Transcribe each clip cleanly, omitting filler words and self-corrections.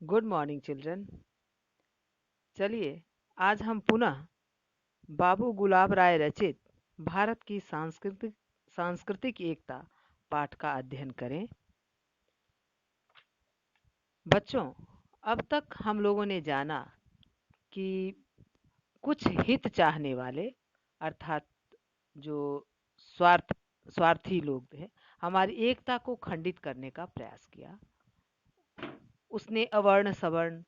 Good morning children. चलिए आज हम पुनः बाबू गुलाब राय रचित भारत की सांस्कृतिक सांस्कृतिक एकता पाठ का अध्ययन करें। बच्चों, अब तक हम लोगों ने जाना कि कुछ हित चाहने वाले अर्थात जो स्वार्थ स्वार्थी लोग थे, हमारी एकता को खंडित करने का प्रयास किया। उसने अवर्ण सवर्ण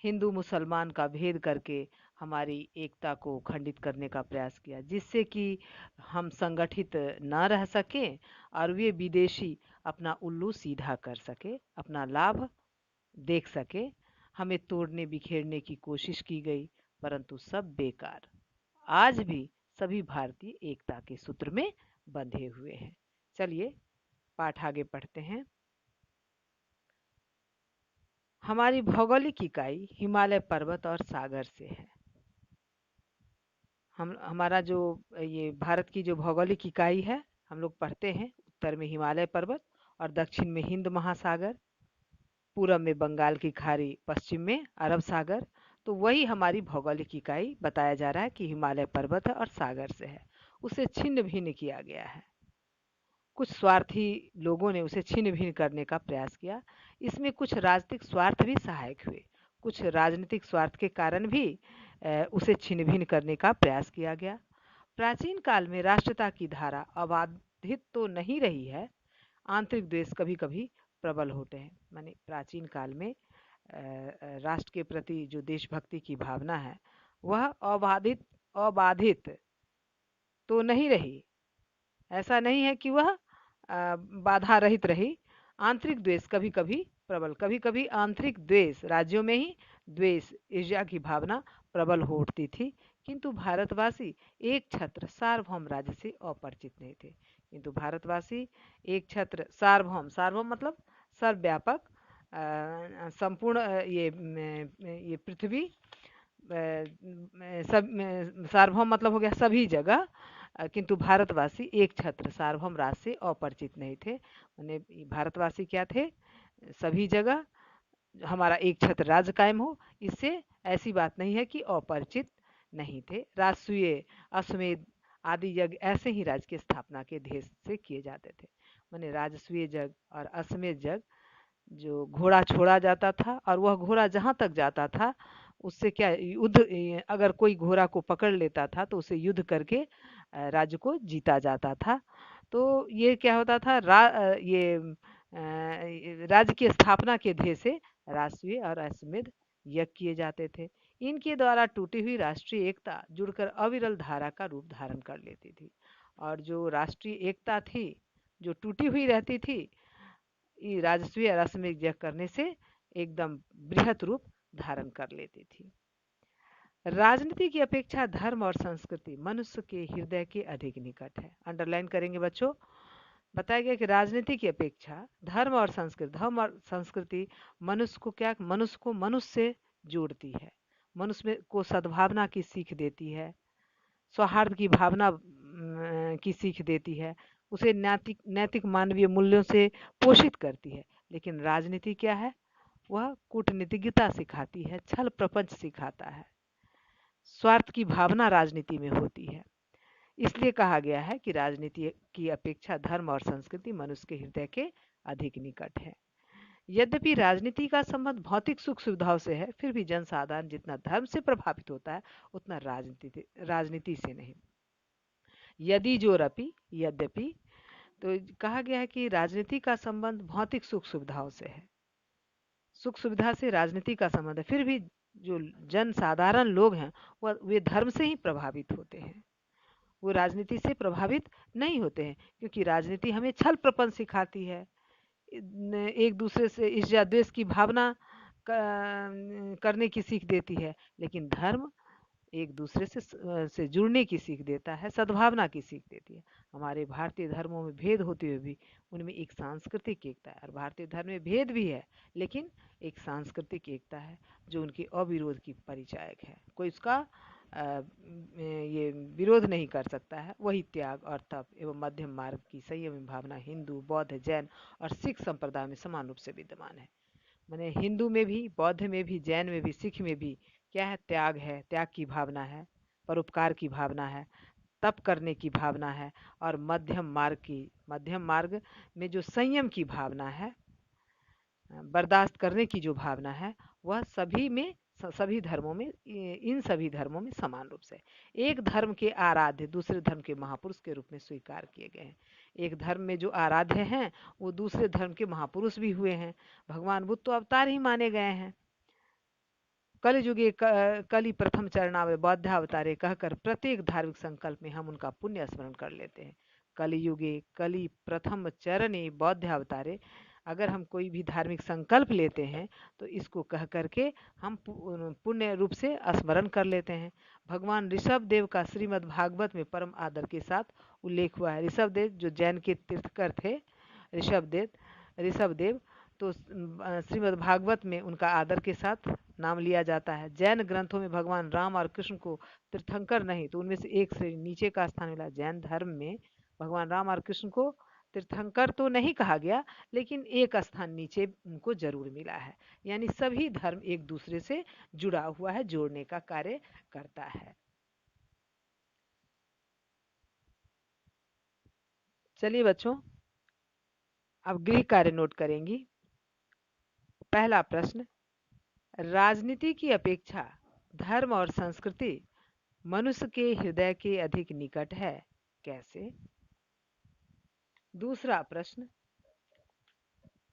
हिंदू मुसलमान का भेद करके हमारी एकता को खंडित करने का प्रयास किया, जिससे कि हम संगठित न रह सके और वे विदेशी अपना उल्लू सीधा कर सके, अपना लाभ देख सके। हमें तोड़ने बिखेरने की कोशिश की गई, परंतु सब बेकार। आज भी सभी भारतीय एकता के सूत्र में बंधे हुए हैं। चलिए पाठ आगे पढ़ते हैं। हमारी भौगोलिक इकाई हिमालय पर्वत और सागर से है। हमारा जो ये भारत की जो भौगोलिक इकाई है, हम लोग पढ़ते हैं उत्तर में हिमालय पर्वत और दक्षिण में हिंद महासागर, पूरब में बंगाल की खाड़ी, पश्चिम में अरब सागर। तो वही हमारी भौगोलिक इकाई बताया जा रहा है कि हिमालय पर्वत और सागर से है। उसे छिन्न भिन्न किया गया है। कुछ स्वार्थी लोगों ने उसे छिन्न भिन्न करने का प्रयास किया। इसमें कुछ राजनीतिक स्वार्थ भी सहायक हुए। कुछ राजनीतिक स्वार्थ के कारण भी उसे छिन्न भिन्न करने का प्रयास किया गया। प्राचीन काल में राष्ट्रता की धारा अबाधित तो नहीं रही है। आंतरिक द्वेष कभी कभी प्रबल होते हैं। माने प्राचीन काल में राष्ट्र के प्रति जो देशभक्ति की भावना है वह अबाधित तो नहीं रही। ऐसा नहीं है कि वह बाधा रहित रही। आंतरिक द्वेष कभी कभी प्रबल, कभी कभी आंतरिक द्वेष, राज्यों में ही द्वेष ईर्ष्या की भावना प्रबल हो उठती थी। किंतु भारतवासी एक छत्र सार्वभौम राज्य से अपरिचित नहीं थे। किंतु भारतवासी एक छत्र सार्वभौम, सार्वभौम मतलब सर्वव्यापक, संपूर्ण, ये पृथ्वी, सब सार्वभौम मतलब हो गया सभी जगह। किंतु भारतवासी एक छत्र सार्वभौम राज से अपरिचित नहीं थे। उन्हें भारतवासी क्या थे? सभी जगह हमारा एक छत्र राज्य कायम हो, इससे ऐसी बात नहीं है कि अपरिचित नहीं थे। राजसूय, अश्वमेध आदि यज्ञ ऐसे ही राज्य की स्थापना के ध्येय से किए जाते थे। मैंने राजसूय यज्ञ और अश्वमेध यज्ञ, जो घोड़ा छोड़ा जाता था और वह घोड़ा जहाँ तक जाता था उससे क्या युद्ध, अगर कोई घोड़ा को पकड़ लेता था तो उसे युद्ध करके राज्य को जीता जाता था। तो ये क्या होता था, राज्य की स्थापना के ध्येय से राष्ट्रीय और अश्वमेध यज्ञ किए जाते थे। इनके द्वारा टूटी हुई राष्ट्रीय एकता जुड़कर अविरल धारा का रूप धारण कर लेती थी। और जो राष्ट्रीय एकता थी जो टूटी हुई रहती थी, राजस्वीय और अश्वमेध यज्ञ करने से एकदम बृहत रूप धारण कर लेती थी। राजनीति की अपेक्षा धर्म और संस्कृति मनुष्य के हृदय के अधिक निकट है। अंडरलाइन करेंगे बच्चों। बताया गया कि राजनीति की अपेक्षा धर्म और संस्कृति मनुष्य को मनुष्य से जोड़ती है। मनुष्य में को सद्भावना की सीख देती है, सौहार्द की भावना की सीख देती है, उसे नैतिक नैतिक मानवीय मूल्यों से पोषित करती है। लेकिन राजनीति क्या है? वह कूटनीतिज्ञता सिखाती है, छल प्रपंच सिखाता है। स्वार्थ की भावना राजनीति में होती है। इसलिए कहा गया है कि राजनीति की अपेक्षा धर्म और संस्कृति मनुष्य के हृदय के अधिक निकट है। यद्यपि राजनीति का संबंध भौतिक सुख सुविधाओं से है, फिर भी जनसाधारण जितना धर्म से प्रभावित होता है उतना राजनीति से नहीं। यद्यपि तो कहा गया है कि राजनीति का संबंध भौतिक सुख सुविधाओं से है, सुख सुविधा से राजनीति का संबंध है, फिर भी जो जन साधारण लोग हैं वह वे धर्म से ही प्रभावित होते हैं, वो राजनीति से प्रभावित नहीं होते हैं। क्योंकि राजनीति हमें छल प्रपंच सिखाती है, एक दूसरे से ईर्ष्या द्वेष की भावना करने की सीख देती है। लेकिन धर्म एक दूसरे से जुड़ने की सीख देता है, सद्भावना की सीख देती है। हमारे भारतीय धर्मों में भेद होते हुए भी उनमें एक सांस्कृतिक एकता है। और भारतीय धर्म में भेद भी है, लेकिन एक सांस्कृतिक एकता है जो उनके अविरोध की परिचायक है। कोई उसका ये विरोध नहीं कर सकता है। वही त्याग और तप एवं मध्यम मार्ग की संयमी भावना हिंदू, बौद्ध, जैन और सिख संप्रदाय में समान रूप से विद्यमान है। माने हिंदू में भी, बौद्ध में भी, जैन में भी, सिख में भी क्या है? त्याग है, त्याग की भावना है, परोपकार की भावना है, तप करने की भावना है, और मध्यम मार्ग में जो संयम की भावना है, बर्दाश्त करने की जो भावना है, वह सभी धर्मों में, इन सभी धर्मों में समान रूप से एक धर्म के आराध्य दूसरे धर्म के महापुरुष के रूप में स्वीकार किए गए हैं। एक धर्म में जो आराध्य हैं वो दूसरे धर्म के महापुरुष भी हुए हैं। भगवान बुद्ध तो अवतार ही माने गए हैं। कलयुगे कली प्रथम चरणावे बौद्धावतारे कहकर प्रत्येक धार्मिक संकल्प में हम उनका पुण्य स्मरण कर लेते हैं। कलियुगे कली प्रथम चरणे बौद्धावतारे, अगर हम कोई भी धार्मिक संकल्प लेते हैं तो इसको कह करके हम पुण्य रूप से स्मरण कर लेते हैं। भगवान ऋषभ देव का श्रीमद् भागवत में परम आदर के साथ उल्लेख हुआ है। ऋषभ देव जो जैन के तीर्थकर थे, ऋषभ देव तो श्रीमद् भागवत में उनका आदर के साथ नाम लिया जाता है। जैन ग्रंथों में भगवान राम और कृष्ण को तीर्थंकर नहीं तो उनमें से एक से नीचे का स्थान मिला। जैन धर्म में भगवान राम और कृष्ण को तीर्थंकर तो नहीं कहा गया, लेकिन एक स्थान नीचे उनको जरूर मिला है। यानी सभी धर्म एक दूसरे से जुड़ा हुआ है, जोड़ने का कार्य करता है। चलिए बच्चों, अब गृह कार्य नोट करेंगी। पहला प्रश्न, राजनीति की अपेक्षा धर्म और संस्कृति मनुष्य के हृदय के अधिक निकट है, कैसे? दूसरा प्रश्न,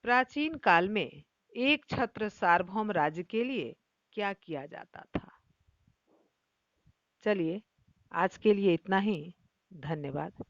प्राचीन काल में एक छत्र सार्वभौम राज्य के लिए क्या किया जाता था? चलिए, आज के लिए इतना ही। धन्यवाद।